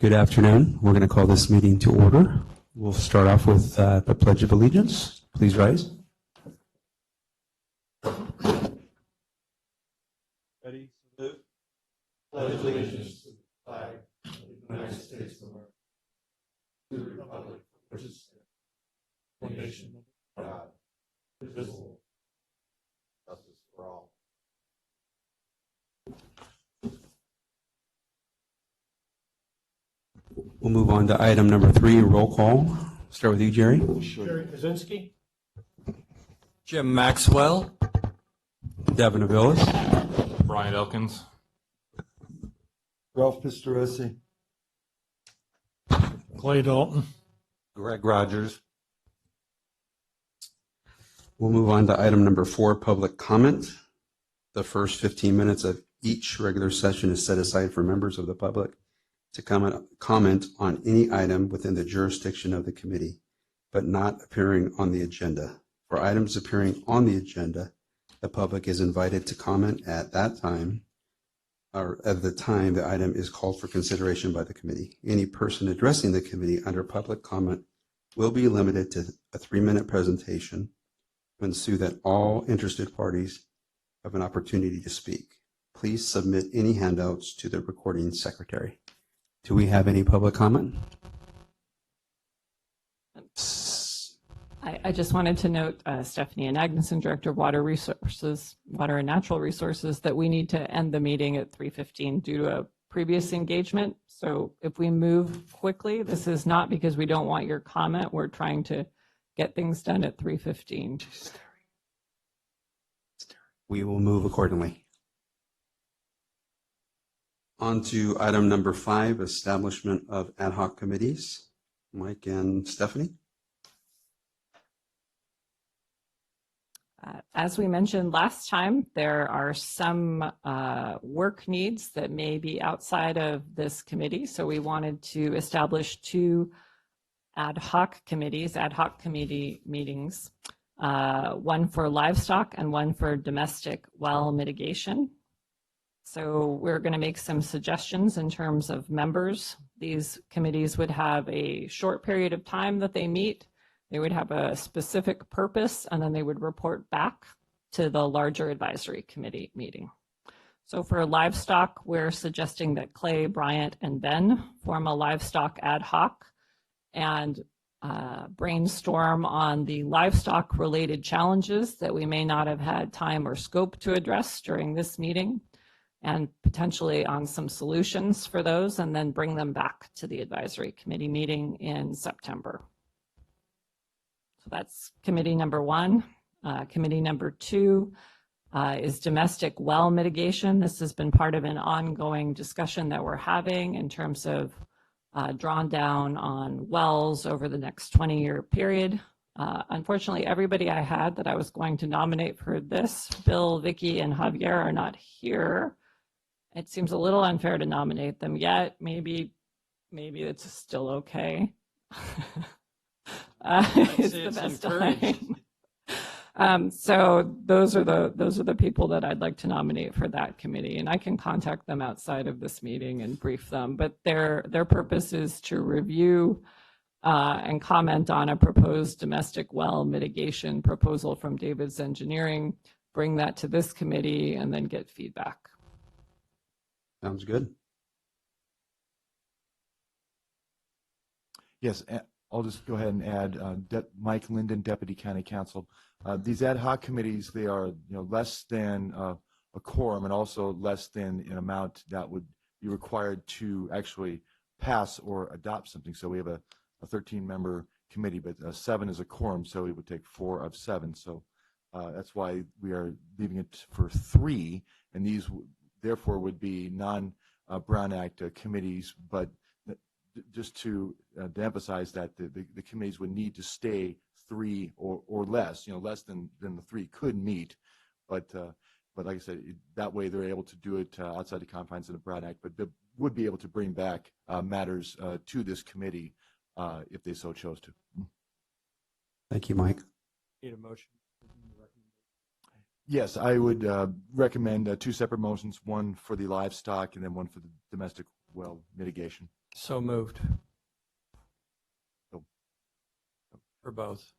Good afternoon. We're going to call this meeting to order. We'll start off with the Pledge of Allegiance. Please rise. Ready, salute. Pledge allegiance to the flag of the United States of America, to the republic which is one nation, God, indivisible, justice for all. We'll move on to item number 3, roll call. Start with you, Jerry. Jerry Kaczynski. Jim Maxwell. Devin Aviles. Brian Elkins. Ralph Pistoresi. Clay Dalton. Greg Rogers. We'll move on to item number 4, public comment. The first 15 minutes of each regular session is set aside for members of the public to comment on any item within the jurisdiction of the committee, but not appearing on the agenda. For items appearing on the agenda, the public is invited to comment at that time, or at the time the item is called for consideration by the committee. Any person addressing the committee under public comment will be limited to a 3-minute presentation to ensure that all interested parties have an opportunity to speak. Please submit any handouts to the recording secretary. Do we have any public comment? I just wanted to note, Stephanie and Agneson, Director of Water and Natural Resources, that we need to end the meeting at 3:15 due to a previous engagement. So if we move quickly, this is not because we don't want your comment. We're trying to get things done at 3:15. We will move accordingly. On to item number 5, establishment of ad hoc committees. Mike and Stephanie. As we mentioned last time, there are some work needs that may be outside of this committee. So we wanted to establish 2 ad hoc committee meetings, one for livestock and one for domestic well mitigation. So we're going to make some suggestions in terms of members. These committees would have a short period of time that they meet. They would have a specific purpose, and then they would report back to the larger advisory committee meeting. So for livestock, we're suggesting that Clay, Bryant, and Ben form a livestock ad hoc and brainstorm on the livestock related challenges that we may not have had time or scope to address during this meeting, and potentially on some solutions for those, and then bring them back to the advisory committee meeting in September. So that's committee number 1. Committee number 2 is domestic well mitigation. This has been part of an ongoing discussion that we're having in terms of drawn down on wells over the next 20-year period. Unfortunately, everybody I had that I was going to nominate for this, Bill, Vicky, and Javier, are not here. It seems a little unfair to nominate them yet. Maybe it's still okay. It's the best time. So those are the people that I'd like to nominate for that committee, and I can contact them outside of this meeting and brief them. But their purpose is to review and comment on a proposed domestic well mitigation proposal from David's Engineering, bring that to this committee, and then get feedback. Sounds good. Yes, I'll just go ahead and add Mike Linden, Deputy County Counsel. These ad hoc committees, they are less than a quorum and also less than an amount that would be required to actually pass or adopt something. So we have a 13-member committee, but 7 is a quorum, so it would take 4 of 7. So that's why we are leaving it for 3, and these therefore would be non-Brown Act committees, but just to emphasize that the committees would need to stay 3 or less. Less than the 3 could meet, but like I said, that way they're able to do it outside the confines of the Brown Act, but they would be able to bring back matters to this committee if they so chose to. Thank you, Mike. Need a motion. Yes, I would recommend two separate motions, one for the livestock and then one for the domestic well mitigation. So moved. So- For both.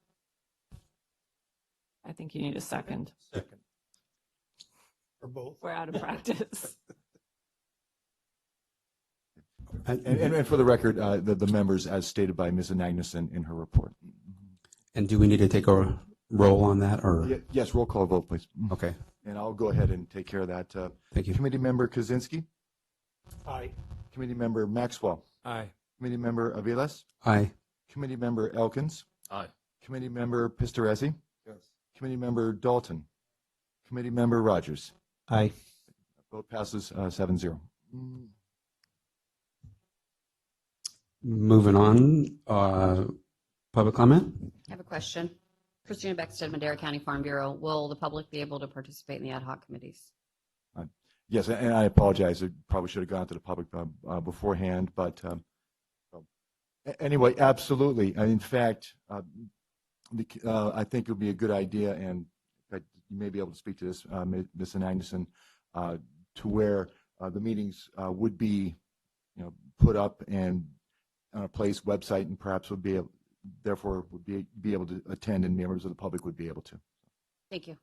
I think you need a second. Second. For both. We're out of practice. And for the record, the members, as stated by Ms. Anagnuson in her report. And do we need to take a roll on that, or? Yes, roll call vote, please. Okay, And I'll go ahead and take care of that. thank you. Committee Member Kaczynski, Aye. Committee Member Maxwell, Aye. Committee Member Aviles, Aye. Committee Member Elkins, Aye. Committee Member Pistoresi, Yes. Committee Member Dalton, Committee Member Rogers. Aye. Vote passes 7-0. Moving on, public comment? I have a question. Christina Beckstead, Madera County Farm Bureau. Will the public be able to participate in the ad hoc committees? Yes, and I apologize. I probably should have gone to the public beforehand, but anyway, absolutely. In fact, I think it would be a good idea, and in fact, you may be able to speak to this, Ms. Anagnuson, to where the meetings would be, put up and on a place website, and perhaps would be therefore would be able to attend, and members of the public would be able to. Thank you.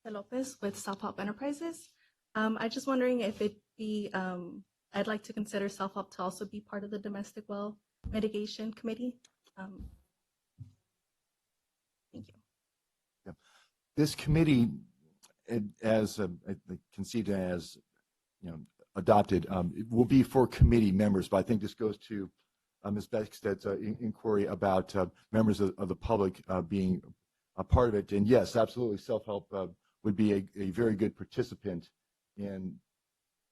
Lopez with Self Help Enterprises. I just wondering if it be, I'd like to consider Self Help to also be part of the Domestic Well Mitigation Committee. Thank you. This committee, as conceived as adopted, it will be for committee members. But I think this goes to Ms. Becksted's inquiry about members of the public being a part of it. And yes, absolutely, self-help would be a very good participant in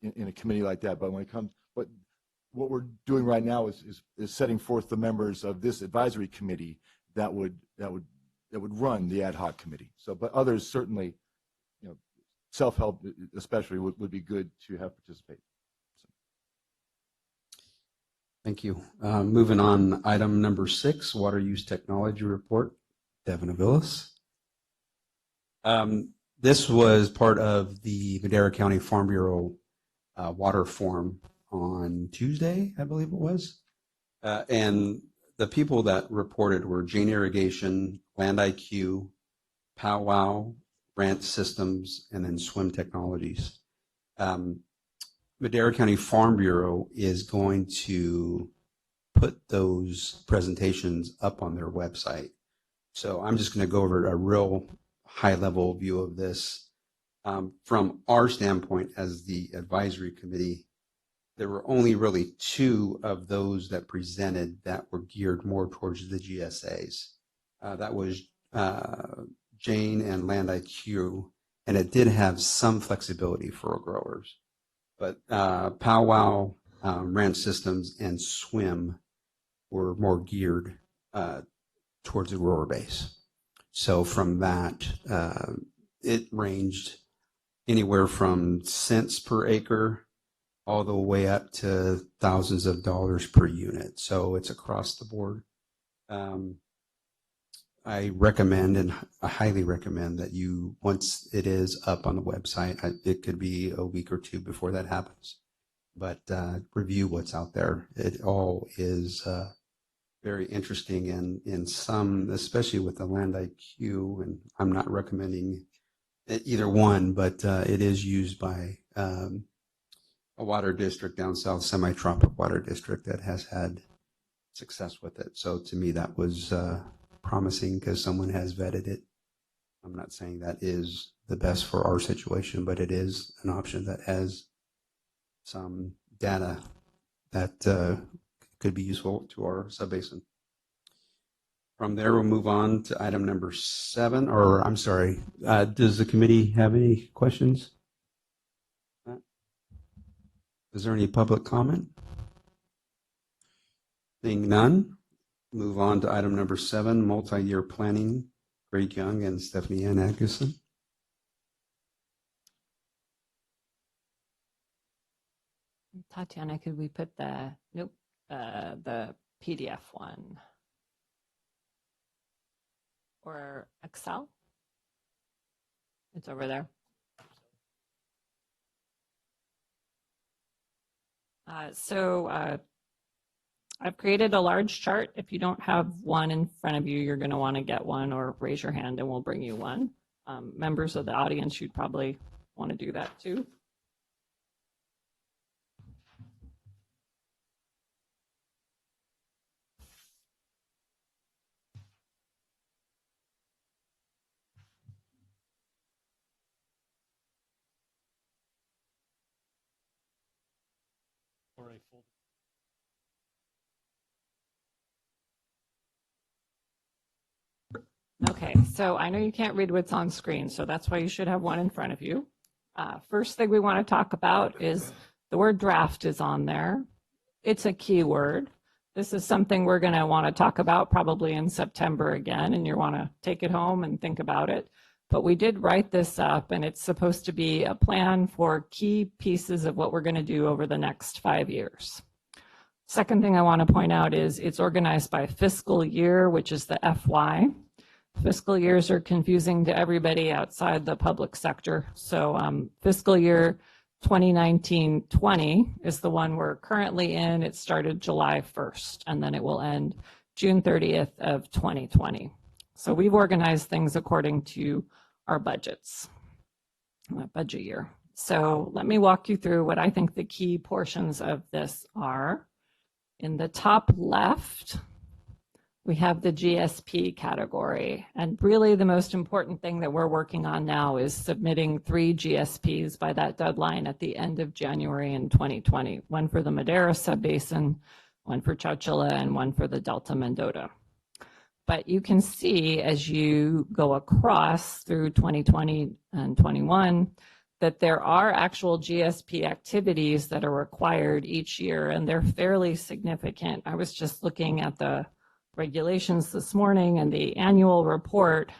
a committee like that. But when it comes, what we're doing right now is setting forth the members of this advisory committee that would run the ad hoc committee. So, but others certainly, self-help especially would be good to have participate. So. Thank you. Moving on, item number 6, water use technology report. Devin Aviles. This was part of the Madera County Farm Bureau water forum on Tuesday, I believe it was. And the people that reported were Jane Irrigation, Land IQ, Powwow, Grant Systems, and then Swim Technologies. Madera County Farm Bureau is going to put those presentations up on their website. So I'm just going to go over a real high-level view of this. From our standpoint as the advisory committee, there were only really 2 of those that presented that were geared more towards the GSAs. That was Jane and Land IQ, and it did have some flexibility for growers. But Powwow, Ranch Systems, and Swim were more geared towards the grower base. So from that, it ranged anywhere from cents per acre all the way up to thousands of dollars per unit. So it's across the board. I recommend, and I highly recommend, that you, once it is up on the website, it could be a week or 2 before that happens, but review what's out there. It all is very interesting, and in some, especially with the Land IQ, and I'm not recommending either one, but it is used by a water district down south, semi-tropic water district that has had success with it. So to me, that was promising because someone has vetted it. I'm not saying that is the best for our situation, but it is an option that has some data that could be useful to our subbasin. From there, we'll move on to item number 7, or I'm sorry, does the committee have any questions? Is there any public comment? Seeing none, move on to item number 7, multi-year planning, Greg Young and Stephanie Ann Atkinson. Tatiana, could we put the PDF one? or Excel? It's over there. I've created a large chart. If you don't have one in front of you, you're going to want to get one or raise your hand and we'll bring you one. Members of the audience, you'd probably want to do that too. Or a full. Okay, so I know you can't read what's on screen, so that's why you should have one in front of you. First thing we want to talk about is the word draft is on there. It's a keyword. This is something we're going to want to talk about probably in September again, and you want to take it home and think about it. But we did write this up, and it's supposed to be a plan for key pieces of what we're going to do over the next 5 years. Second thing I want to point out is it's organized by fiscal year, which is the FY. Fiscal years are confusing to everybody outside the public sector. So fiscal year 2019-20 is the one we're currently in. It started July 1st, and then it will end June 30th of 2020. So we've organized things according to our budgets, budget year. So let me walk you through what I think the key portions of this are. In the top left, we have the GSP category. And really the most important thing that we're working on now is submitting 3 GSPs by that deadline at the end of January in 2020. One for the Madera Subbasin, one for Chowchilla, and one for the Delta Mendota. But you can see as you go across through 2020 and 21 that there are actual GSP activities that are required each year, and they're fairly significant. I was just looking at the regulations this morning, and the annual report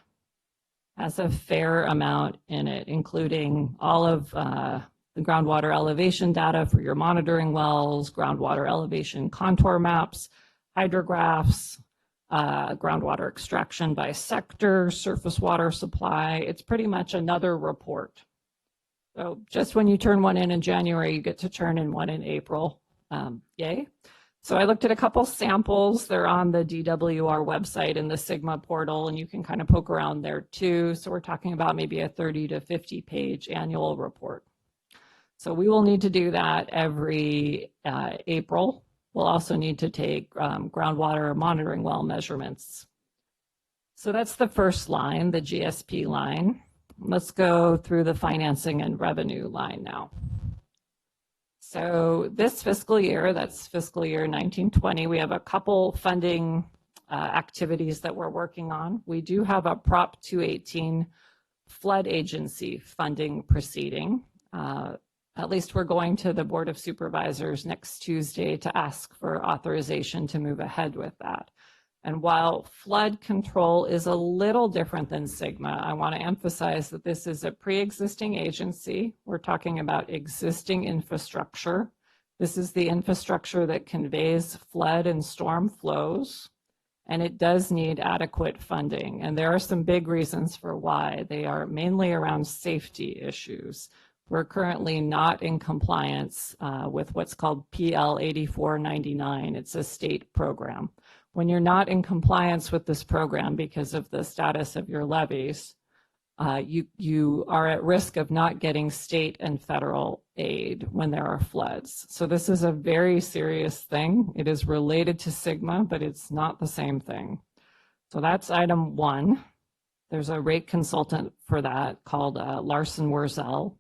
has a fair amount in it, including all of the groundwater elevation data for your monitoring wells, groundwater elevation contour maps, hydrographs, groundwater extraction by sector, surface water supply. It's pretty much another report. So just when you turn one in January, you get to turn in one in April. Yay. So I looked at a couple samples. They're on the DWR website in the Sigma portal, and you can kind of poke around there too. So we're talking about maybe a 30 to 50 page annual report. So we will need to do that every April. We'll also need to take groundwater monitoring well measurements. So that's the first line, the GSP line. Let's go through the financing and revenue line now. So this fiscal year, that's fiscal year 1920, we have a couple funding activities that we're working on. We do have a Prop 218 flood agency funding proceeding. At least we're going to the Board of Supervisors next Tuesday to ask for authorization to move ahead with that. And while flood control is a little different than Sigma, I want to emphasize that this is a pre-existing agency. We're talking about existing infrastructure. This is the infrastructure that conveys flood and storm flows, and it does need adequate funding. And there are some big reasons for why. They are mainly around safety issues. We're currently not in compliance with what's called PL 8499. It's a state program. When you're not in compliance with this program because of the status of your levees, you are at risk of not getting state and federal aid when there are floods. So this is a very serious thing. It is related to Sigma, but it's not the same thing. So that's item 1. There's a rate consultant for that called Larson Wurzel.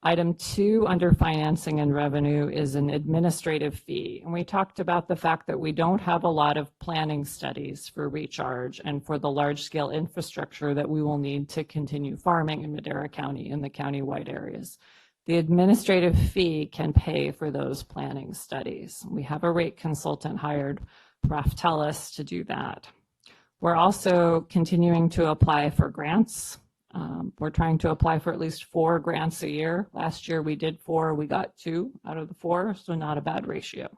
Item 2 under financing and revenue is an administrative fee. And we talked about the fact that we don't have a lot of planning studies for recharge and for the large scale infrastructure that we will need to continue farming in Madera County in the county-wide areas. The administrative fee can pay for those planning studies. We have a rate consultant hired, Raftelis, to do that. We're also continuing to apply for grants. We're trying to apply for at least 4 grants a year. Last year we did 4, we got 2 out of the 4, so not a bad ratio.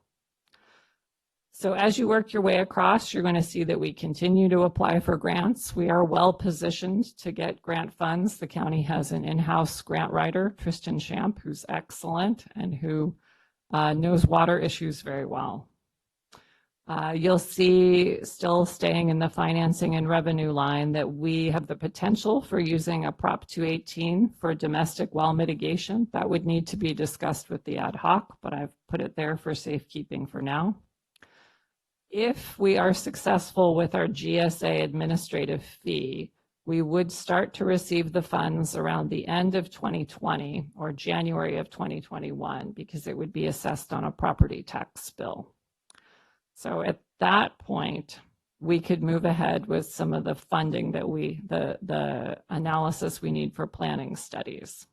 So as you work your way across, you're going to see that we continue to apply for grants. We are well positioned to get grant funds. The county has an in-house grant writer, Tristan Champ, who's excellent and who knows water issues very well. You'll see, still staying in the financing and revenue line, that we have the potential for using a Prop 218 for domestic well mitigation. That would need to be discussed with the ad hoc, but I've put it there for safekeeping for now. If we are successful with our GSA administrative fee, we would start to receive the funds around the end of 2020 or January of 2021, because it would be assessed on a property tax bill. So at that point, we could move ahead with some of the funding that the analysis we need for planning studies.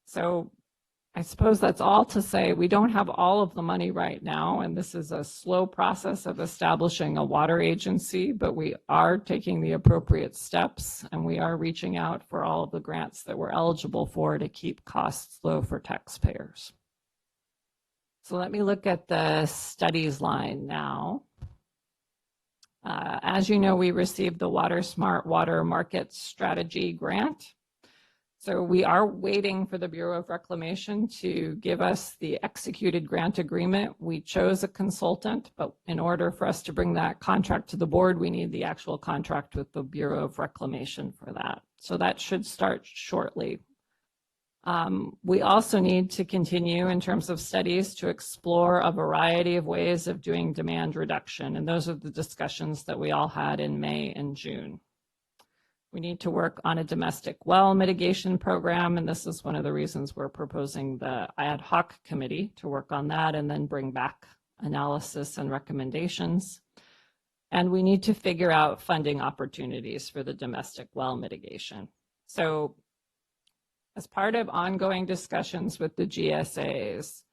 So I suppose that's all to say we don't have all of the money right now, and this is a slow process of establishing a water agency, but we are taking the appropriate steps, and we are reaching out for all of the grants that we're eligible for to keep costs low for taxpayers. So let me look at the studies line now. As you know, we received the Water Smart Water Market Strategy grant. So we are waiting for the Bureau of Reclamation to give us the executed grant agreement. We chose a consultant, but in order for us to bring that contract to the board, we need the actual contract with the Bureau of Reclamation for that. So that should start shortly. We also need to continue in terms of studies to explore a variety of ways of doing demand reduction. And those are the discussions that we all had in May and June. We need to work on a domestic well mitigation program, and this is one of the reasons we're proposing the ad hoc committee to work on that and then bring back analysis and recommendations. And we need to figure out funding opportunities for the domestic well mitigation. So as part of ongoing discussions with the GSAs,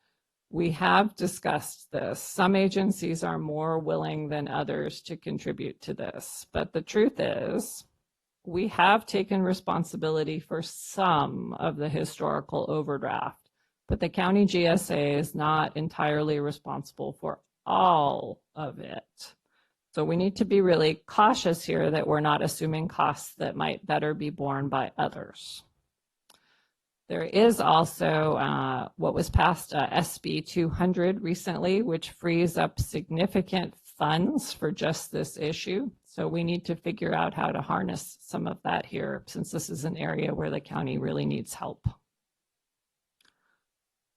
we have discussed this. Some agencies are more willing than others to contribute to this, but the truth is, we have taken responsibility for some of the historical overdraft, but the county GSA is not entirely responsible for all of it. So we need to be really cautious here that we're not assuming costs that might better be borne by others. There is also what was passed, SB 200 recently, which frees up significant funds for just this issue. So we need to figure out how to harness some of that here, since this is an area where the county really needs help.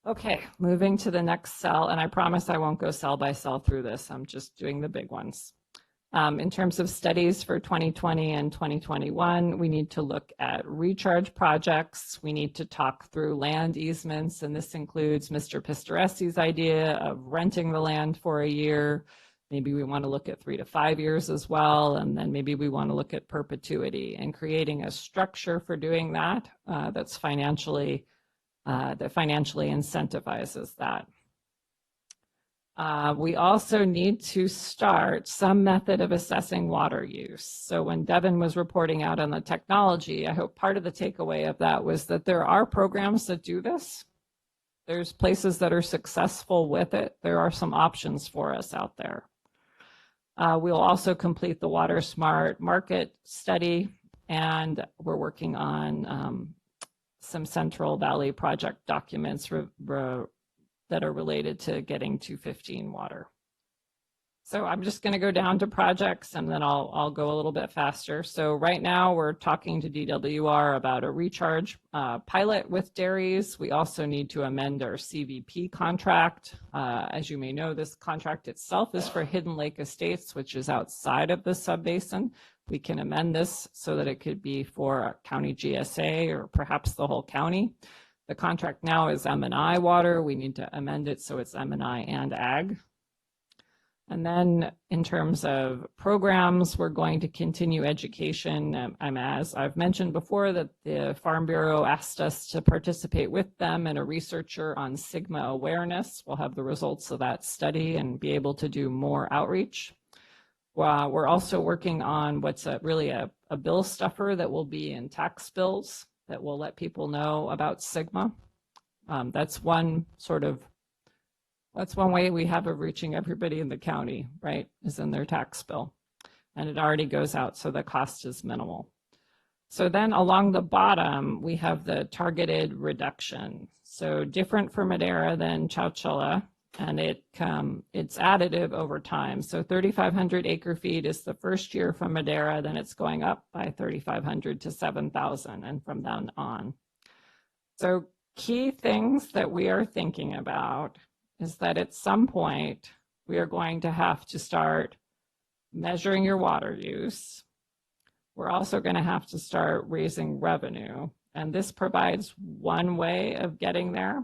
Okay, moving to the next cell, and I promise I won't go cell by cell through this. I'm just doing the big ones. In terms of studies for 2020 and 2021, we need to look at recharge projects. We need to talk through land easements, and this includes Mr. Pistoresi's idea of renting the land for a year. Maybe we want to look at 3 to 5 years as well, and then maybe we want to look at perpetuity and creating a structure for doing that that financially incentivizes that. We also need to start some method of assessing water use. So when Devin was reporting out on the technology, I hope part of the takeaway of that was that there are programs that do this. There's places that are successful with it. There are some options for us out there. We'll also complete the Water Smart Market study, and we're working on some Central Valley project documents that are related to getting to 15 water. So I'm just going to go down to projects, and then I'll go a little bit faster. So right now we're talking to DWR about a recharge pilot with dairies. We also need to amend our CVP contract. As you may know, this contract itself is for Hidden Lake Estates, which is outside of the subbasin. We can amend this so that it could be for a county GSA or perhaps the whole county. The contract now is M&I water. We need to amend it so it's M&I and ag. And then in terms of programs, we're going to continue education. As I've mentioned before, that the Farm Bureau asked us to participate with them and a researcher on Sigma awareness. We'll have the results of that study and be able to do more outreach. We're also working on what's really a bill stuffer that will be in tax bills that will let people know about Sigma. That's one sort of That's one way we have of reaching everybody in the county, right, is in their tax bill. And it already goes out, so the cost is minimal. So then along the bottom, we have the targeted reduction. So different for Madera than Chowchilla, and it's additive over time. So 3,500 acre feet is the first year from Madera, then it's going up by 3,500 to 7,000 and from then on. So key things that we are thinking about is that at some point, we are going to have to start measuring your water use. We're also going to have to start raising revenue. And this provides one way of getting there.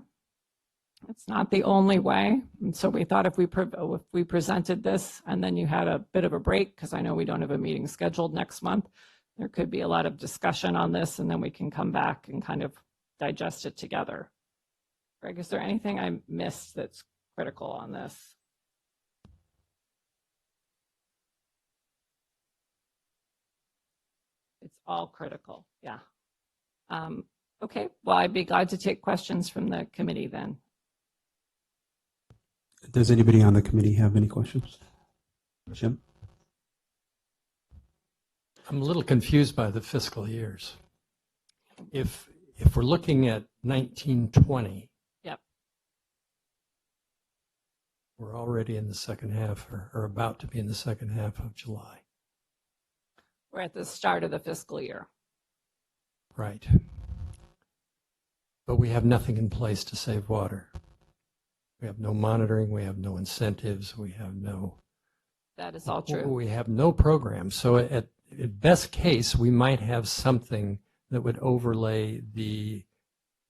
It's not the only way. And so we thought if we presented this and then you had a bit of a break, because I know we don't have a meeting scheduled next month, there could be a lot of discussion on this, and then we can come back and kind of digest it together. Greg, is there anything I missed that's critical on this? It's all critical, yeah. Okay, well, I'd be glad to take questions from the committee then. Does anybody on the committee have any questions? Jim? I'm a little confused by the fiscal years. If we're looking at 1920. Yep. We're already in the second half or about to be in the second half of July. We're at the start of the fiscal year. Right. But we have nothing in place to save water. We have no monitoring, we have no incentives, we have no... That is all true. We have no program. So at best case, we might have something that would overlay the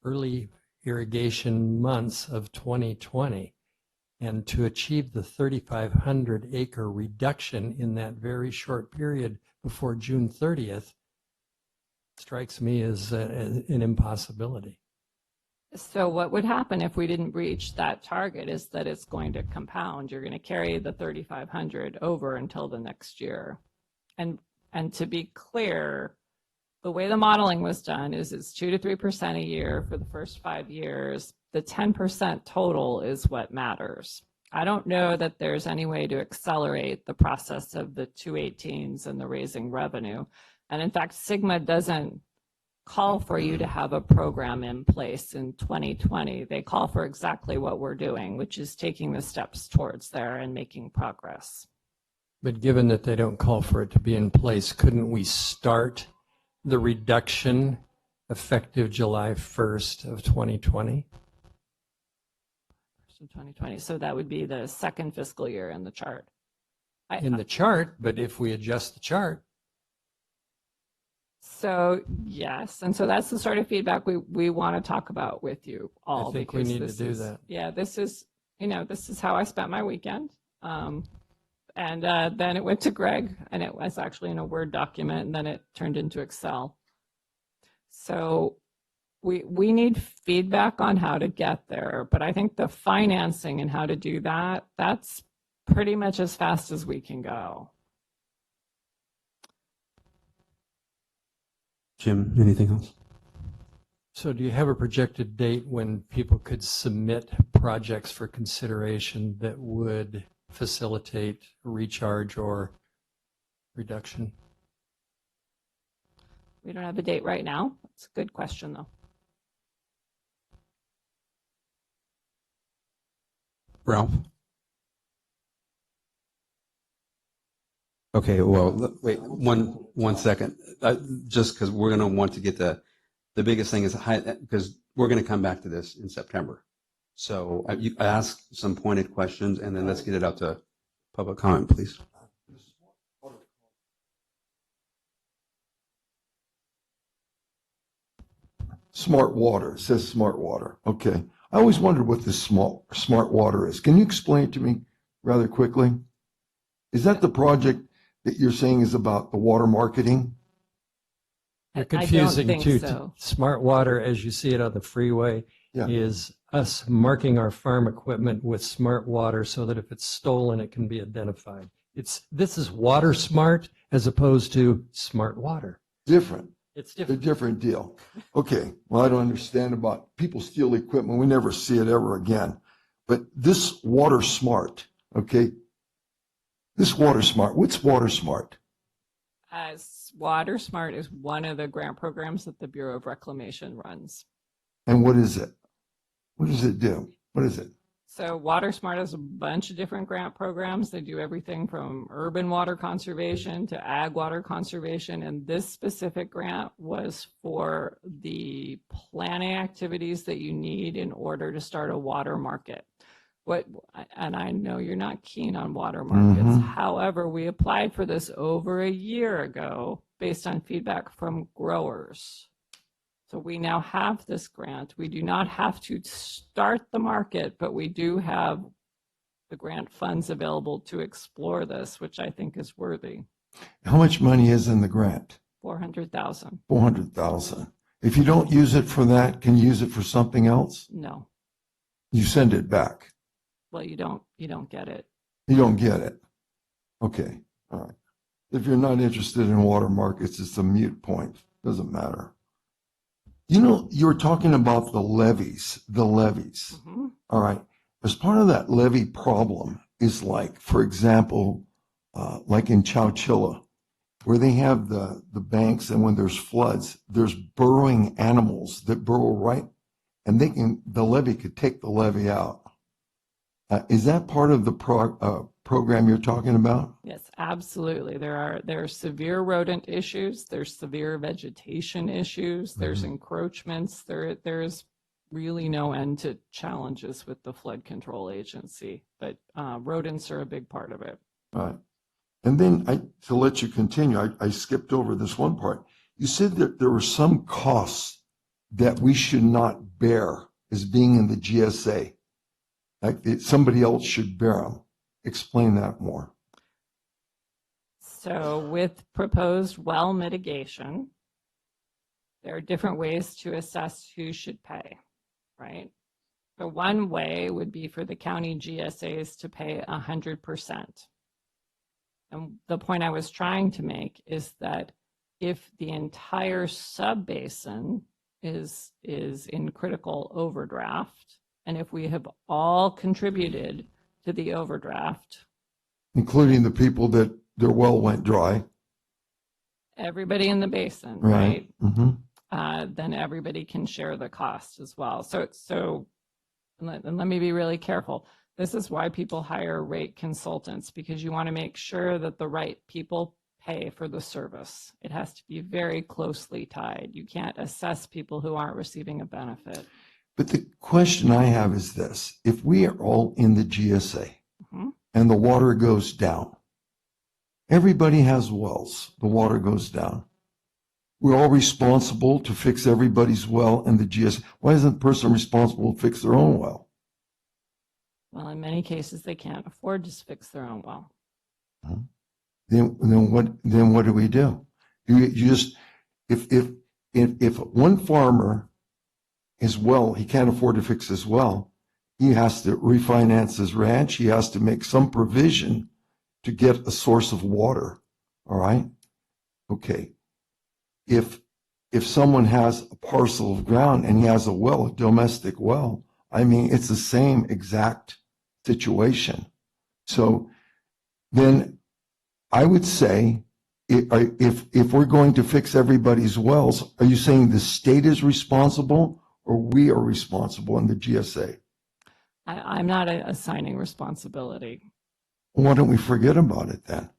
early irrigation months of 2020. And to achieve the 3,500 acre reduction in that very short period before June 30th strikes me as an impossibility. So what would happen if we didn't reach that target is that it's going to compound. You're going to carry the 3,500 over until the next year. And to be clear, the way the modeling was done is it's 2 to 3% a year for the first 5 years. The 10% total is what matters. I don't know that there's any way to accelerate the process of the 218s and the raising revenue. And in fact, Sigma doesn't call for you to have a program in place in 2020. They call for exactly what we're doing, which is taking the steps towards there and making progress. But given that they don't call for it to be in place, couldn't we start the reduction effective July 1st of 2020? 2020. So that would be the second fiscal year in the chart. In the chart, but if we adjust the chart. So yes, and so that's the sort of feedback we want to talk about with you all. I think we need to do that. Yeah, this is how I spent my weekend. And then it went to Greg, and it was actually in a Word document, and then it turned into Excel. So we need feedback on how to get there, but I think the financing and how to do that, that's pretty much as fast as we can go. Jim, anything else? So do you have a projected date when people could submit projects for consideration that would facilitate recharge or reduction? We don't have a date right now. It's a good question, though. Ralph? Okay, well, wait, one second. Just because we're going to want to get the biggest thing is because we're going to come back to this in September. So I ask some pointed questions, and then let's get it out to public comment, please. Smart water, it says smart water. Okay. I always wondered what this smart water is. Can you explain it to me rather quickly? Is that the project that you're saying is about the water marketing? You're confusing I don't too. think so. Smart water, as you see it on the freeway, is us marking our farm equipment with smart water so that if it's stolen, it can be identified. This is water smart as opposed to smart water. Different. It's A different. different deal. Okay. Well, I don't understand about people steal equipment. We never see it ever again. But this Water Smart, okay? This Water Smart, what's Water Smart? As Water Smart is one of the grant programs that the Bureau of Reclamation runs. And what is it? What does it do? What is it? So Water Smart has a bunch of different grant programs. They do everything from urban water conservation to ag water conservation. And this specific grant was for the planning activities that you need in order to start a water market. And I know you're not keen on water markets. Mhm. However, we applied for this over a year ago based on feedback from growers. So we now have this grant. We do not have to start the market, but we do have the grant funds available to explore this, which I think is worthy. How much money is in the grant? 400,000. 400,000. If you don't use it for that, can you use it for something else? No. You send it back. Well, you don't get it. You don't get it. Okay. All right. If you're not interested in water markets, it's a moot point. Doesn't matter. You know, you were talking about the levees. Mhm. All right. As part of that levee problem is like, for example, like in Chowchilla, where they have the banks, and when there's floods, there's burrowing animals that burrow right, and the levee could take the levee out. Is that part of the program you're talking about? Yes, absolutely. There are severe rodent issues. There's severe vegetation issues. There's encroachments. There's really no end to challenges with the flood control agency, but rodents are a big part of it. All right. And then to let you continue, I skipped over this one part. You said that there were some costs that we should not bear as being in the GSA. Like somebody else should bear them. Explain that more. So with proposed well mitigation, there are different ways to assess who should pay, right? So one way would be for the county GSAs to pay 100%. And the point I was trying to make is that if the entire subbasin is in critical overdraft, and if we have all contributed to the overdraft, Including the people that their well went dry. everybody in the basin, Right. right? Then everybody can share the cost as well. So and let me be really careful. This is why people hire rate consultants, because you want to make sure that the right people pay for the service. It has to be very closely tied. You can't assess people who aren't receiving a benefit. But the question I have is this. If we are all in the GSA Mhm. and the water goes down, everybody has wells, the water goes down. We're all responsible to fix everybody's well in the GSA. Why isn't the person responsible to fix their own well? Well, in many cases, they can't afford to fix their own well. Then what do we do? You just, if one farmer his well, he can't afford to fix his well, he has to refinance his ranch. He has to make some provision to get a source of water. All right. Okay. If someone has a parcel of ground and he has a well, a domestic well, I mean, it's the same exact situation. So then I would say, if we're going to fix everybody's wells, are you saying the state is responsible or we are responsible in the GSA? I'm not assigning responsibility. Why don't we forget about it then?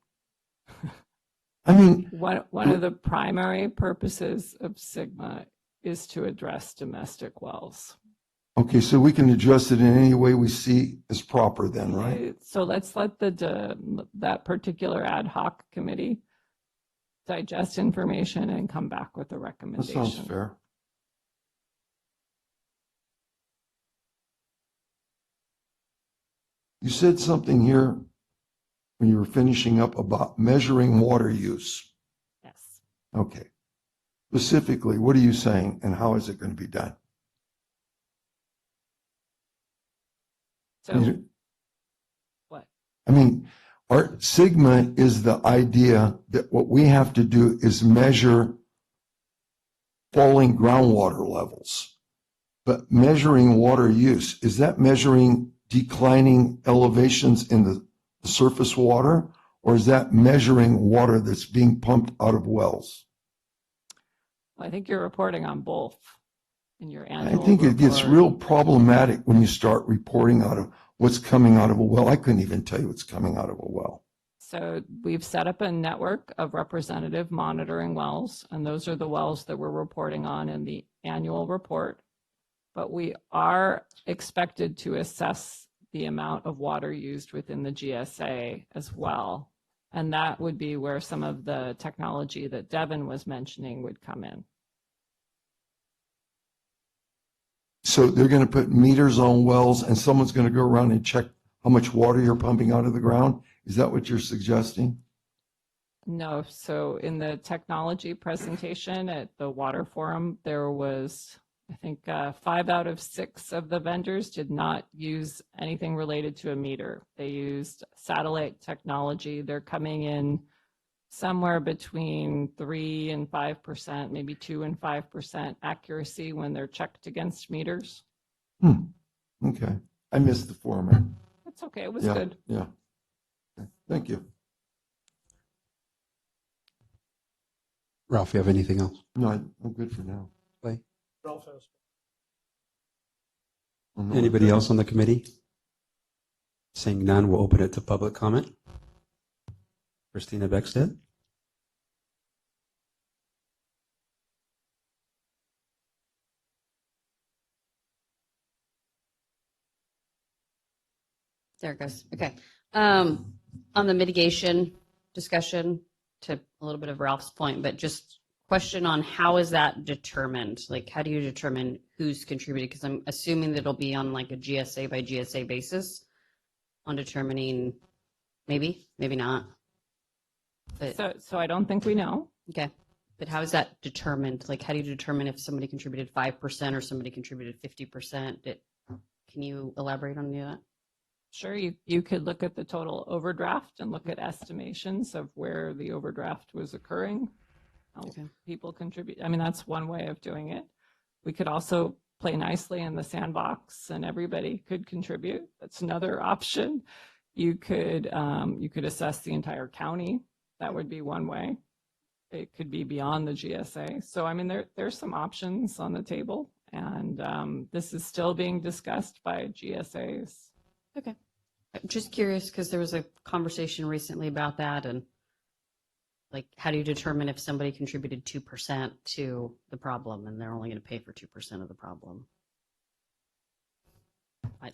I mean, One of the primary purposes of Sigma is to address domestic wells. okay, so we can address it in any way we see as proper then, right? So let's let that particular ad hoc committee digest information and come back with a That recommendation. sounds fair. You said something here when you were finishing up about measuring water use. Yes. Okay. Specifically, what are you saying and how is it going to be done? So what? I mean, our Sigma is the idea that what we have to do is measure falling groundwater levels. But measuring water use, is that measuring declining elevations in the surface water, or is that measuring water that's being pumped out of wells? I think you're reporting on both in your I annual think it gets report. real problematic when you start reporting out of what's coming out of a well. I couldn't even tell you what's coming out of a well. So we've set up a network of representative monitoring wells, and those are the wells that we're reporting on in the annual report. But we are expected to assess the amount of water used within the GSA as well. And that would be where some of the technology that Devin was mentioning would come in. So they're going to put meters on wells and someone's going to go around and check how much water you're pumping out of the ground? Is that what you're suggesting? No, so in the technology presentation at the Water Forum, there was, I think, 5 out of 6 of the vendors did not use anything related to a meter. They used satellite technology. They're coming in somewhere between 3 and 5%, maybe 2 and 5% accuracy when they're checked against meters. Okay. I missed the foreman. It's okay, it was Yeah, good. yeah. Okay, thank you. Ralph, you have anything else? No, I'm good for now. Clay? Ralph has. Anybody else on the committee? Seeing none, we'll open it to public comment. Christina Beckstead? There it goes. Okay. On the mitigation discussion, to a little bit of Ralph's point, but just question on how is that determined? Like, how do you determine who's contributed? Because I'm assuming that it'll be on like a GSA by GSA basis on determining, maybe not. But, So I don't think we know. okay. But how is that determined? Like, how do you determine if somebody contributed 5% or somebody contributed 50%? Can you elaborate on any of that? Sure, you could look at the total overdraft and look at estimations of where the overdraft was occurring. How Okay. people contribute. I mean, that's one way of doing it. We could also play nicely in the sandbox and everybody could contribute. That's another option. You could assess the entire county. That would be one way. It could be beyond the GSA. So, I mean, there's some options on the table, and this is still being discussed by GSAs. Okay. I'm just curious because there was a conversation recently about that, and like, how do you determine if somebody contributed 2% to the problem and they're only going to pay for 2% of the problem? I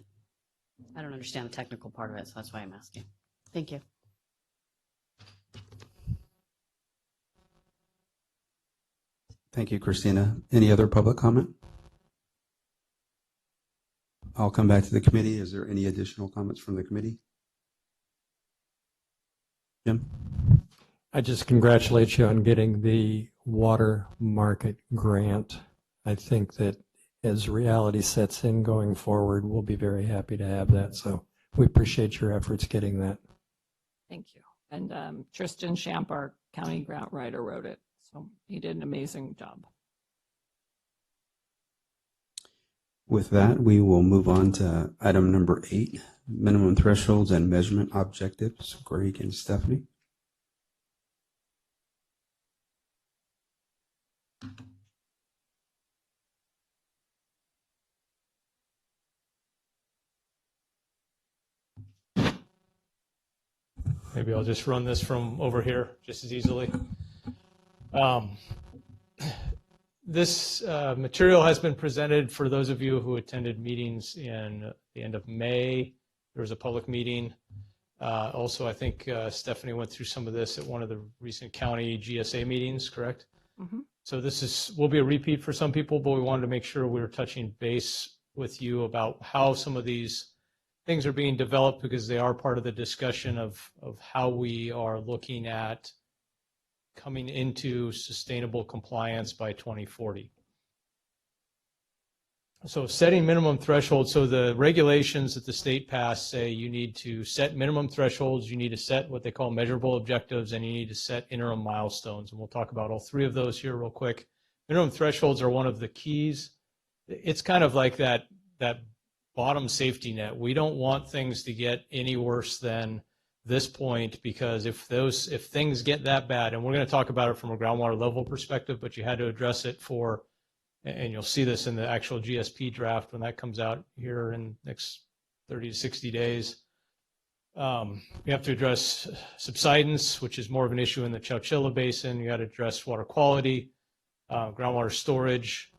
don't understand the technical part of it, so that's why I'm asking. Thank you. Thank you, Christina. Any other public comment? I'll come back to the committee. Is there any additional comments from the committee? Jim? I just congratulate you on getting the water market grant. I think that as reality sets in going forward, we'll be very happy to have that. So we appreciate your efforts getting that. Thank you. And Tristan Champ, our county grant writer, wrote it. So he did an amazing job. With that, we will move on to item number 8, minimum thresholds and measurement objectives. Greg and Stephanie. Maybe I'll just run this from over here just as easily. This material has been presented for those of you who attended meetings in the end of May. There was a public meeting. Also, I think Stephanie went through some of this at one of the recent county GSA meetings, correct? Mm-hmm. So this will be a repeat for some people, but we wanted to make sure we were touching base with you about how some of these things are being developed, because they are part of the discussion of how we are looking at coming into sustainable compliance by 2040. So setting minimum thresholds. So the regulations that the state passed say you need to set minimum thresholds, you need to set what they call measurable objectives, and you need to set interim milestones. And we'll talk about all 3 of those here real quick. Minimum thresholds are one of the keys. It's kind of like that bottom safety net. We don't want things to get any worse than this point, because if things get that bad, and we're going to talk about it from a groundwater level perspective, but you had to address it for, and you'll see this in the actual GSP draft when that comes out here in next 30 to 60 days. You have to address subsidence, which is more of an issue in the Chowchilla Basin. You got to address water quality, groundwater storage,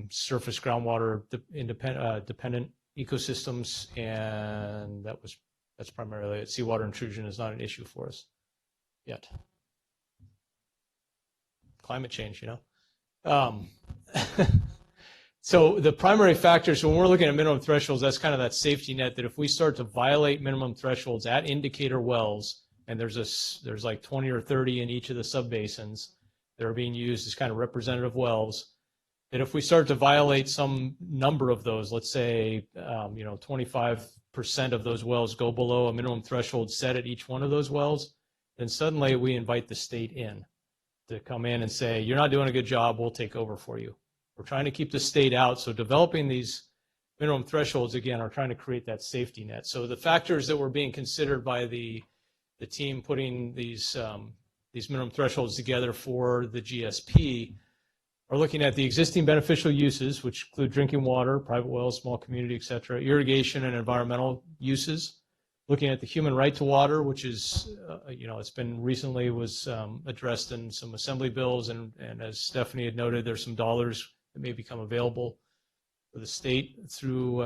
surface groundwater dependent ecosystems, and that's primarily it. Seawater intrusion is not an issue for us yet. Climate change, you know. So the primary factors, when we're looking at minimum thresholds, that's kind of that safety net, that if we start to violate minimum thresholds at indicator wells, and there's like 20 or 30 in each of the subbasins that are being used as kind of representative wells, that if we start to violate some number of those, let's say 25% of those wells go below a minimum threshold set at each one of those wells, then suddenly we invite the state in to come in and say, you're not doing a good job, we'll take over for you. We're trying to keep the state out. So developing these minimum thresholds, again, are trying to create that safety net. So the factors that were being considered by the team putting these minimum thresholds together for the GSP are looking at the existing beneficial uses, which include drinking water, private wells, small community, et cetera, irrigation and environmental uses, looking at the human right to water, which is, it's been recently was addressed in some assembly bills, and as Stephanie had noted, there's some dollars that may become available for the state through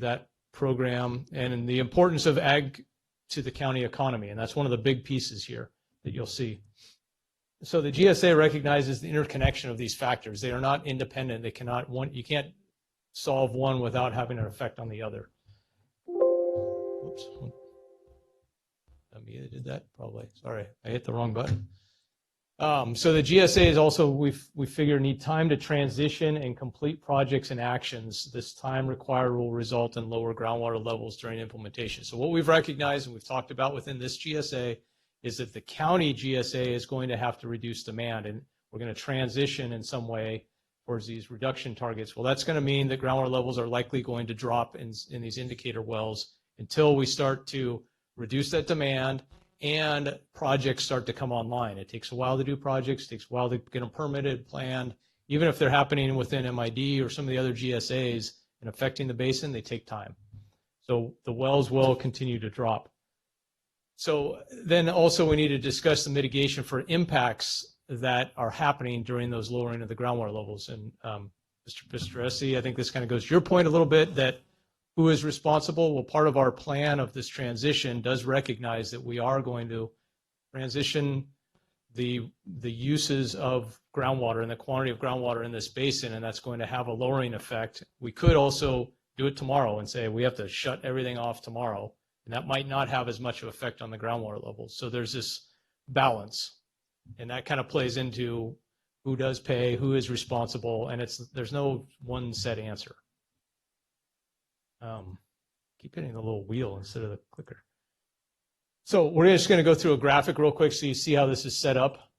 that program, and the importance of ag to the county economy, and that's one of the big pieces here that you'll see. So the GSA recognizes the interconnection of these factors. They are not independent. You can't solve one without having an effect on the other. Whoops. Me that did that? Probably. Sorry, I hit the wrong button. So the GSA is also, we figure, need time to transition and complete projects and actions. This time required will result in lower groundwater levels during implementation. So what we've recognized and we've talked about within this GSA is that the county GSA is going to have to reduce demand, and we're going to transition in some way towards these reduction targets. Well, that's going to mean that groundwater levels are likely going to drop in these indicator wells until we start to reduce that demand and projects start to come online. It takes a while to do projects, it takes a while to get them permitted, planned. Even if they're happening within MID or some of the other GSAs and affecting the basin, they take time. So the wells will continue to drop. So then also we need to discuss the mitigation for impacts that are happening during those lowering of the groundwater levels. And Mr. Pistoresi, I think this kind of goes to your point a little bit, that who is responsible? Well, part of our plan of this transition does recognize that we are going to transition the uses of groundwater and the quantity of groundwater in this basin, and that's going to have a lowering effect. We could also do it tomorrow and say we have to shut everything off tomorrow, and that might not have as much of an effect on the groundwater levels. So there's this balance, and that kind of plays into who does pay, who is responsible, and there's no one set answer. Keep hitting the little wheel instead of the clicker. So we're just going to go through a graphic real quick so you see how this is set up.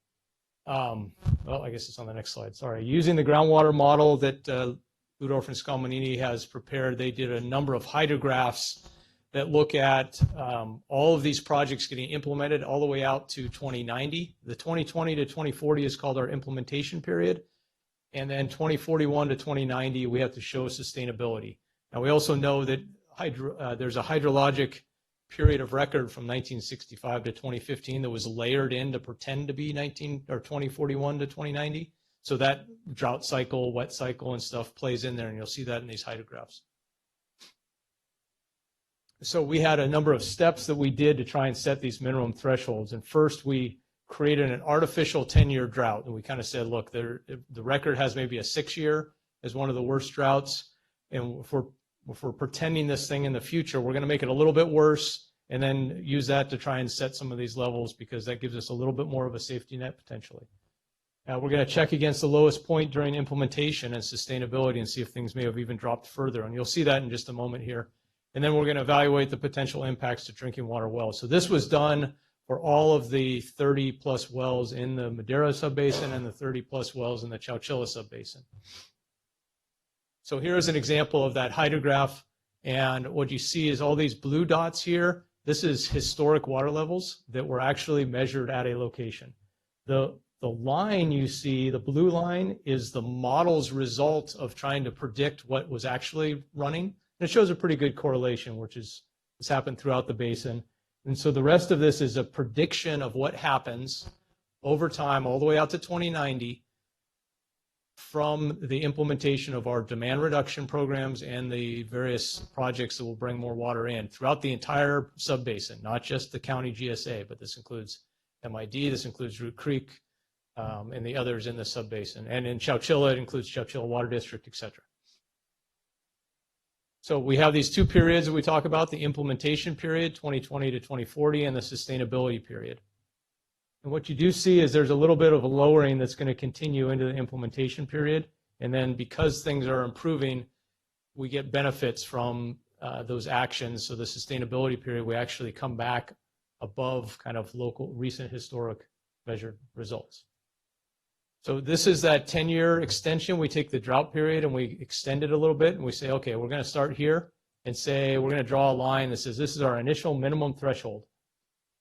Well, I guess it's on the next slide. Sorry. Using the groundwater model that Ludorf and Scalmanini has prepared, they did a number of hydrographs that look at all of these projects getting implemented all the way out to 2090. The 2020 to 2040 is called our implementation period. And then 2041 to 2090, we have to show sustainability. Now, we also know that there's a hydrologic period of record from 1965 to 2015 that was layered in to pretend to be 2041 to 2090. So that drought cycle, wet cycle, and stuff plays in there, and you'll see that in these hydrographs. So we had a number of steps that we did to try and set these minimum thresholds. And first, we created an artificial 10-year drought. And we kind of said, look, the record has maybe a 6-year as one of the worst droughts. And if we're pretending this thing in the future, we're going to make it a little bit worse and then use that to try and set some of these levels, because that gives us a little bit more of a safety net potentially. We're going to check against the lowest point during implementation and sustainability and see if things may have even dropped further. And you'll see that in just a moment here. And then we're going to evaluate the potential impacts to drinking water wells. So this was done for all of the 30 plus wells in the Madera subbasin and the 30 plus wells in the Chowchilla subbasin. So here's an example of that hydrograph. And what you see is all these blue dots here. This is historic water levels that were actually measured at a location. The line you see, the blue line, is the model's result of trying to predict what was actually running. And it shows a pretty good correlation, which has happened throughout the basin. And so the rest of this is a prediction of what happens over time, all the way out to 2090, from the implementation of our demand reduction programs and the various projects that will bring more water in throughout the entire subbasin, not just the county GSA, but this includes MID, this includes Root Creek, and the others in the subbasin. And in Chowchilla, it includes Chowchilla Water District, et cetera. So we have these two periods that we talk about, the implementation period, 2020 to 2040, and the sustainability period. And what you do see is there's a little bit of a lowering that's going to continue into the implementation period. And then because things are improving, we get benefits from those actions. So the sustainability period, we actually come back above kind of local, recent historic measured results. So this is that 10-year extension. We take the drought period and we extend it a little bit, and we say, okay, we're going to start here and say we're going to draw a line that says this is our initial minimum threshold.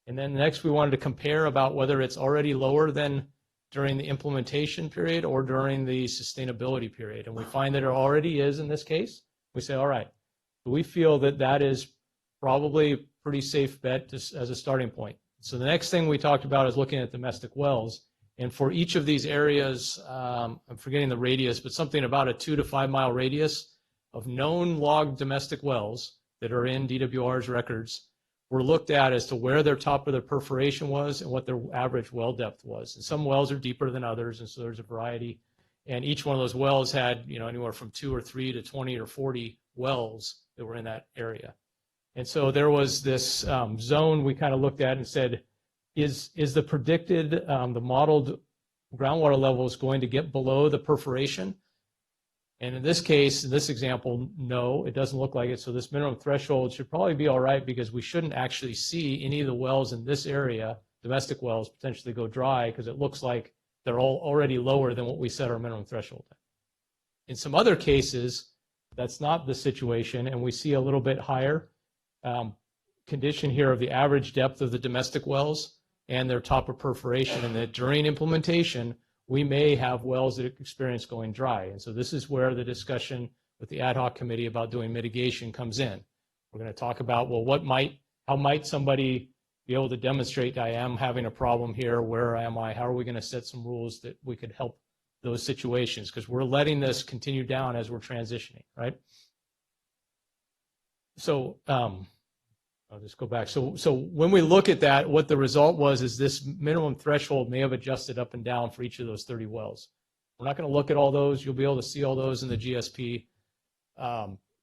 And then next we wanted to compare about whether it's already lower than during the implementation period or during the sustainability period. And we find that it already is in this case. We say, all right, we feel that that is probably a pretty safe bet as a starting point. So the next thing we talked about is looking at domestic wells. And for each of these areas, I'm forgetting the radius, but something about a 2 to 5 mile radius of known logged domestic wells that are in DWR's records were looked at as to where their top of their perforation was and what their average well depth was. And some wells are deeper than others, and so there's a variety. And each one of those wells had, anywhere from 2 or 3 to 20 or 40 wells that were in that area. And so there was this zone we kind of looked at and said, is the predicted, the modeled groundwater levels going to get below the perforation? And in this case, in this example, no, it doesn't look like it. So this minimum threshold should probably be all right because we shouldn't actually see any of the wells in this area, domestic wells, potentially go dry because it looks like they're all already lower than what we set our minimum threshold at. In some other cases, that's not the situation, and we see a little bit higher condition here of the average depth of the domestic wells and their top of perforation, and that during implementation, we may have wells that experience going dry. And so this is where the discussion with the ad hoc committee about doing mitigation comes in. We're going to talk about, well, how might somebody be able to demonstrate I am having a problem here? Where am I? How are we going to set some rules that we could help those situations? Because we're letting this continue down as we're transitioning, right? So I'll just go back. So when we look at that, what the result was is this minimum threshold may have adjusted up and down for each of those 30 wells. We're not going to look at all those. You'll be able to see all those in the GSP.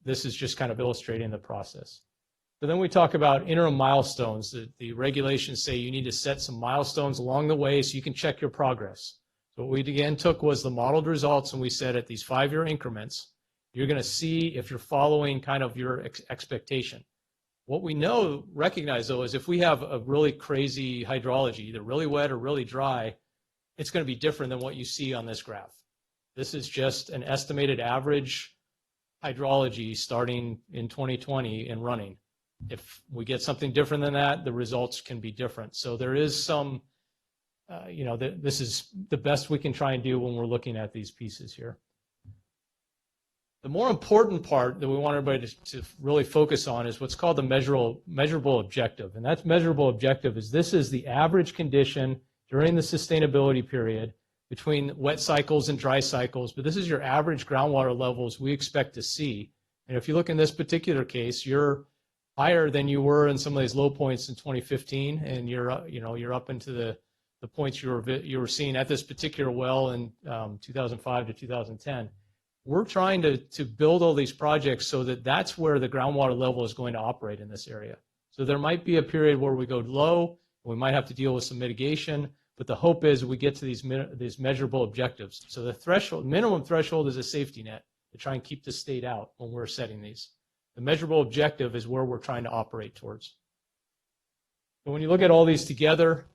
This is just kind of illustrating the process. So then we talk about interim milestones. The regulations say you need to set some milestones along the way so you can check your progress. So what we again took was the modeled results, and we said at these 5-year increments, you're going to see if you're following kind of your expectation. What we recognize though, is if we have a really crazy hydrology, either really wet or really dry, it's going to be different than what you see on this graph. This is just an estimated average hydrology starting in 2020 and running. If we get something different than that, the results can be different. So there is some, this is the best we can try and do when we're looking at these pieces here. The more important part that we want everybody to really focus on is what's called the measurable objective. And that's measurable objective is this is the average condition during the sustainability period between wet cycles and dry cycles, but this is your average groundwater levels we expect to see. And if you look in this particular case, you're higher than you were in some of these low points in 2015, and you're up into the points you were seeing at this particular well in 2005 to 2010. We're trying to build all these projects so that that's where the groundwater level is going to operate in this area. So there might be a period where we go low, we might have to deal with some mitigation, but the hope is we get to these measurable objectives. So the minimum threshold is a safety net to try and keep the state out when we're setting these. The measurable objective is where we're trying to operate towards. So when you look at all these together,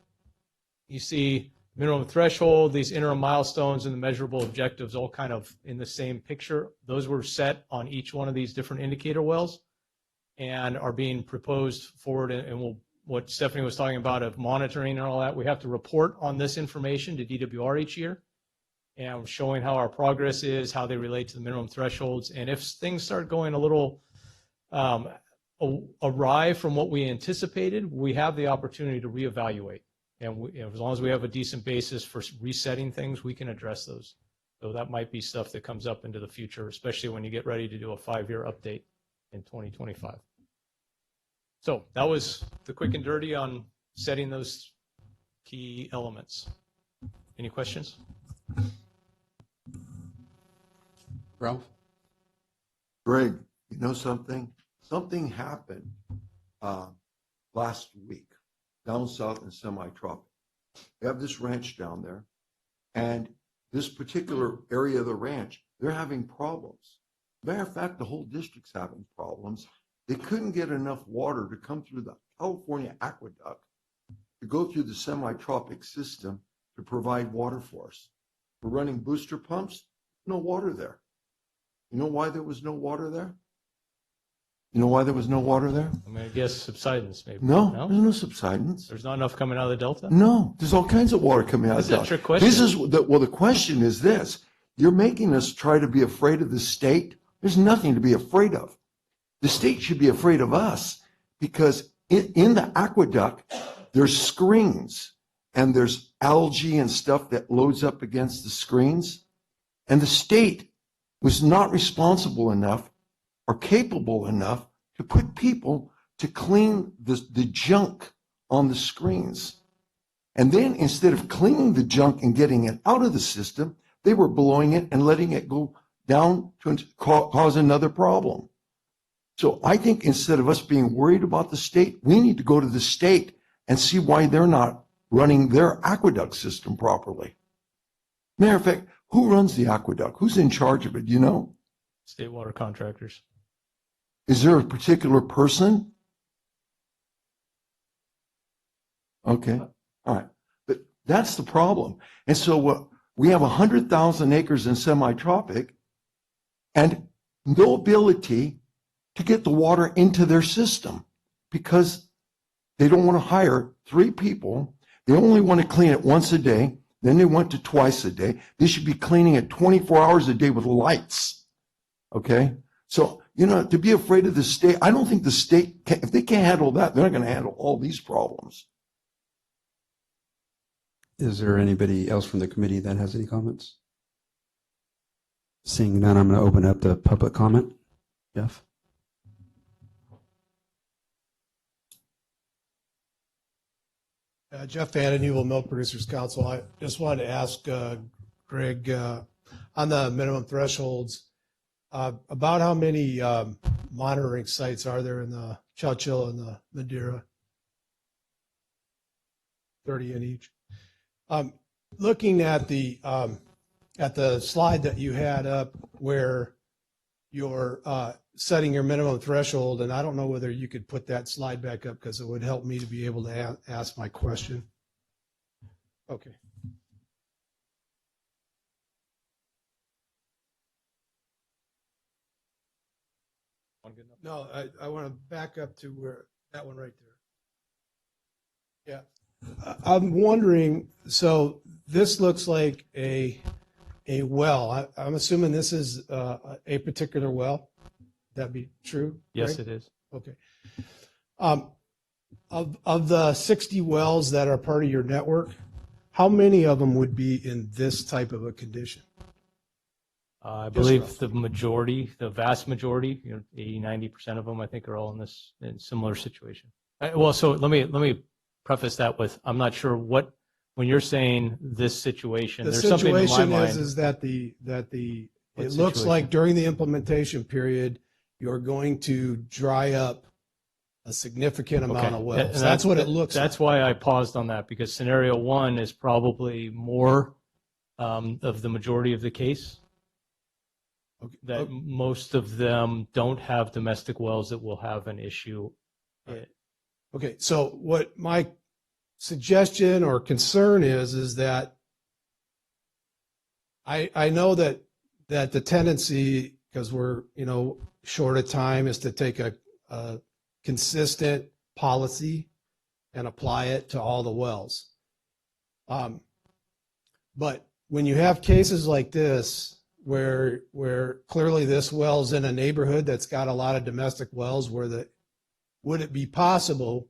you see minimum threshold, these interim milestones, and the measurable objectives all kind of in the same picture. Those were set on each one of these different indicator wells and are being proposed forward. And what Stephanie was talking about of monitoring and all that, we have to report on this information to DWR each year and showing how our progress is, how they relate to the minimum thresholds. And if things start going a little awry from what we anticipated, we have the opportunity to reevaluate. And as long as we have a decent basis for resetting things, we can address those. So that might be stuff that comes up into the future, especially when you get ready to do a 5-year update in 2025. So that was the quick and dirty on setting those key elements. Any questions? Ralph? Greg, you know something? Something happened last week down south in semi-tropic. We have this ranch down there, and this particular area of the ranch, they're having problems. Matter of fact, the whole district's having problems. They couldn't get enough water to come through the California aqueduct to go through the semi-tropic system to provide water for us. We're running booster pumps, no water there. You know why there was no water there? You know why there was no water there? I mean, I guess subsidence maybe. No, there's no subsidence. There's not enough coming out of the delta? No, there's all kinds of water coming out of That's the a delta. trick question. This is the question is this. You're making us try to be afraid of the state. There's nothing to be afraid of. The state should be afraid of us because in the aqueduct, there's screens and there's algae and stuff that loads up against the screens. And the state was not responsible enough or capable enough to put people to clean the junk on the screens. And then instead of cleaning the junk and getting it out of the system, they were blowing it and letting it go down to cause another problem. So I think instead of us being worried about the state, we need to go to the state and see why they're not running their aqueduct system properly. Matter of fact, who runs the aqueduct? Who's in charge of it? Do you know? State water contractors. Is there a particular person? Okay, all right. But that's the problem. And so we have 100,000 acres in semi-tropic and no ability to get the water into their system because they don't want to hire 3 people. They only want to clean it once a day. Then they went to twice a day. They should be cleaning it 24 hours a day with lights. Okay? So, to be afraid of the state, I don't think the state, if they can't handle that, they're not going to handle all these problems. Is there anybody else from the committee that has any comments? Seeing none, I'm going to open up the public comment. Jeff? Jeff Van Evil Milk Producers Council. I just wanted to ask Greg on the minimum thresholds about how many monitoring sites are there in the Chowchilla and the Madeira? 30 in each. Looking at the slide that you had up where you're setting your minimum threshold, and I don't know whether you could put that slide back up because it would help me to be able to ask my question. Okay. No, I want to back up to where that one right there. Yeah. I'm wondering, so this looks like a well. I'm assuming this is a particular well. That be true? Yes, right? it is. Okay. Of the 60 wells that are part of your network, how many of them would be in this type of a condition? I believe the majority, the vast majority, 80, 90% of them, I think, are all in similar situation. Well, so let me preface that with, I'm not sure what, when you're saying this situation, The there's something in my situation mind. is that it What looks situation? like during the implementation period, you're going to dry up a significant amount of wells. And That's what it looks like. That's why I paused on that, because scenario 1 is probably more of the majority of the case. Okay. That most of them don't have domestic wells that will have an issue. Okay, so what my suggestion or concern is that I know that the tendency, because we're, short of time, is to take a consistent policy and apply it to all the wells. But when you have cases like this, where clearly this well's in a neighborhood that's got a lot of domestic wells, would it be possible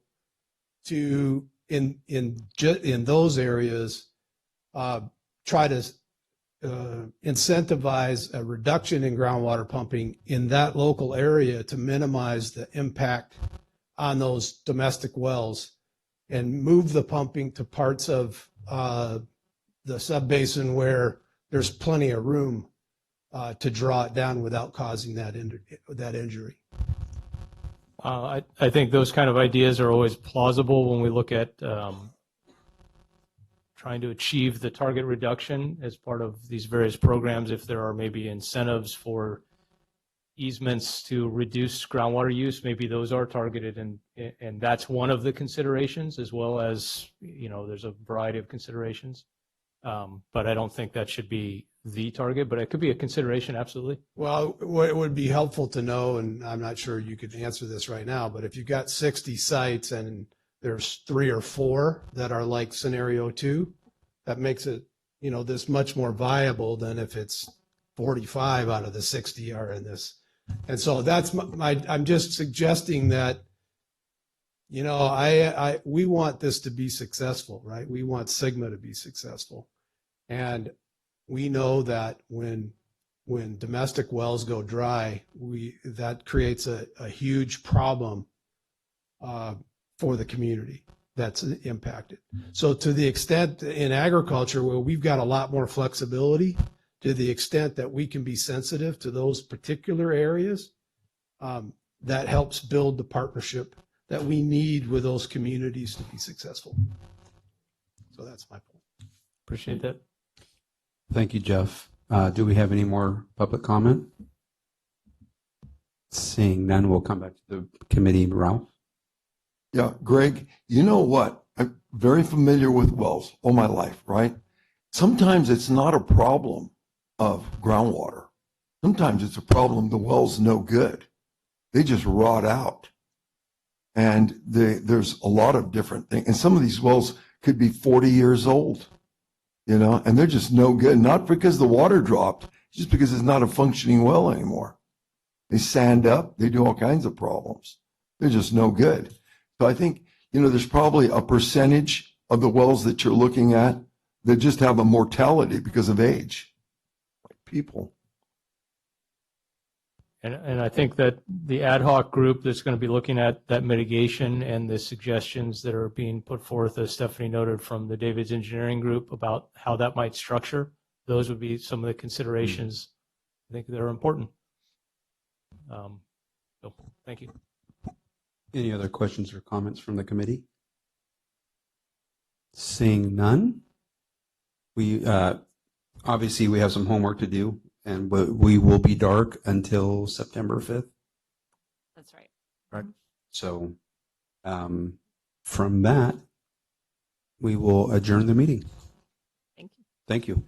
to in those areas try to incentivize a reduction in groundwater pumping in that local area to minimize the impact on those domestic wells, and move the pumping to parts of the subbasin where there's plenty of room to draw it down without causing that injury? I think those kind of ideas are always plausible when we look at trying to achieve the target reduction as part of these various programs. If there are maybe incentives for easements to reduce groundwater use, maybe those are targeted, and that's one of the considerations, as well as, there's a variety of considerations. But I don't think that should be the target, but it could be a consideration, absolutely. Well, what would be helpful to know, and I'm not sure you could answer this right now, but if you've got 60 sites and there's 3 or 4 that are like scenario 2, that makes it, this much more viable than if it's 45 out of the 60 are in this. And so that's I'm just suggesting that, we want this to be successful, right? We want Sigma to be successful. And we know that when domestic wells go dry, that creates a huge problem for the community that's impacted. So to the extent in agriculture where we've got a lot more flexibility, to the extent that we can be sensitive to those particular areas, that helps build the partnership that we need with those communities to be successful. So that's my point. Appreciate that. Thank you, Jeff. Do we have any more public comment? Seeing none, we'll come back to the committee. Ralph? Yeah, Greg, you know what? I'm very familiar with wells all my life, right? Sometimes it's not a problem of groundwater. Sometimes it's a problem the well's no good. They just rot out. And there's a lot of different things. And some of these wells could be 40 years old, and they're just no good. Not because the water dropped, just because it's not a functioning well anymore. They sand up, they do all kinds of problems. They're just no good. So I think, there's probably a percentage of the wells that you're looking at that just have a mortality because of age. Like people. And I think that the ad hoc group that's going to be looking at that mitigation and the suggestions that are being put forth, as Stephanie noted, from the David's Engineering Group about how that might structure, those would be some of the considerations I think that are important. So thank you. Any other questions or comments from the committee? Seeing none, we obviously we have some homework to do, and we will be dark until September 5th. That's right. Right. So from that, we will adjourn the meeting. Thank you. Thank you.